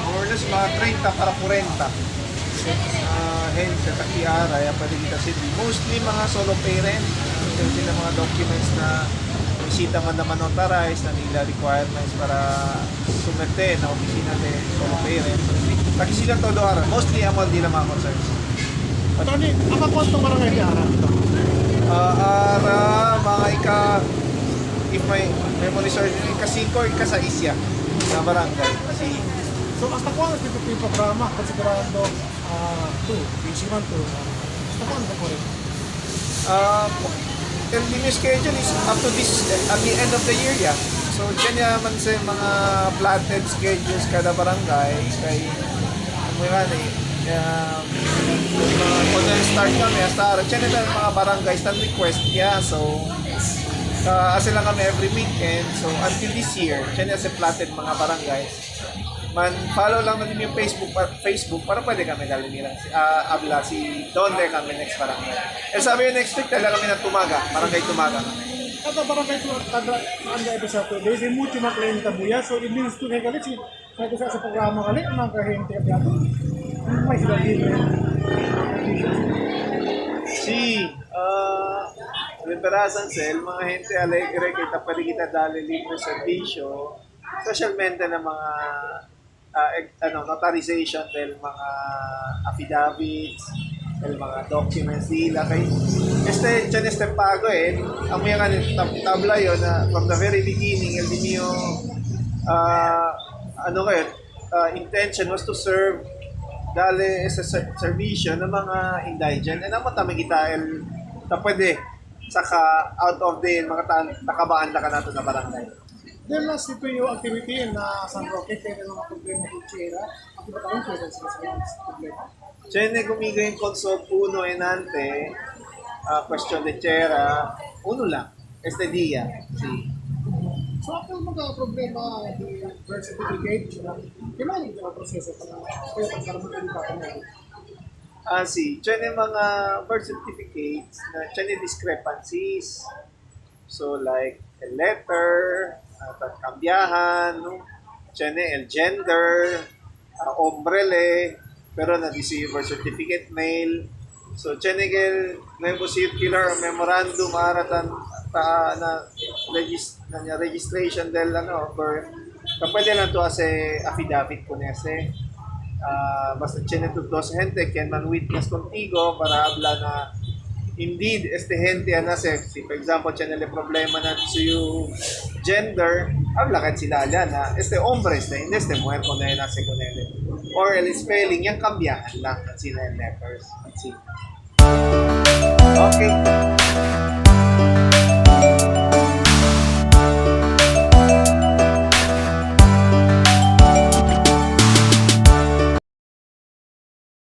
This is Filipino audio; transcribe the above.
more or less mga 30 para 40. Hence, sa Kiara, pwede kita sila. Mostly mga solo parent. Sila mga documents na bisita man naman notarize na nila requirements para sumete na opisina de solo parent. Lagi silang todo araw. Mostly amal din ang mga concerns. Tony, apa po itong barangay ni Ara? Mga if my memory serves, ika-5 or ika-6 na barangay. So, hasta cuándo este tipo de programa, considerando tú, Isiman tú, hasta cuándo po rin? El new schedule is up to this, at the end of the year, yeah. So, dyan naman sa mga platted schedules kada barangay, kay, kung start kami, hasta araw, dyan na mga barangay stand request, yeah. So, kasi lang kami every weekend, so until this year, dyan na sa platted mga barangay, follow lang natin yung Facebook para pwede kami dalinilang abla si Donde kami next barangay. Sabi yung next week talaga kami na Tumaga, barangay Tumaga. At ang barangay ito sa today, ay mucho maklaim tabuya, so it means to kay kalit, kaya sa programa kalit, ang kahente at yato, may sila libre. Liberasan Cell, mga gente alegre, kita pwede kita dali libre servisyo, specialmente ng mga notarization del mga affidavits, del mga documents nila kay este pago ang mga tabla yon na from the very beginning el niyo intention was to serve dali sa servisyo ng mga indigent and naman tama kita ta pwede saka out of the mga takabaan na nato na barangay. Then last ito yung activity na San Roque, kaya mga problema ng Chera. Ang iba tayong Chera sa problema. Tiene conmigo en consol uno enante, cuestión de Chera, uno lang, este día. Sí. So, ako magka-problema ng birth certificate, kailangan yung proseso para magkaroon pa kami. Sí. Tiene mga birth certificates na tiene discrepancies. So, like, a letter, kambiyahan, no? Tiene el gender, ombrele, pero na-receive birth certificate mail. So, tiene el nuevo circular memorandum aratan na registration del birth. Pwede lang to as affidavit po nese. Basta tiene tus dos gente que man witness contigo para habla na indeed, este gente si for example, tiene el problema na su gender, habla kahit sila na hombre, hindi muerto na nace con él. Or el spelling, yung kambiyahan lang sila yung letters. Okay.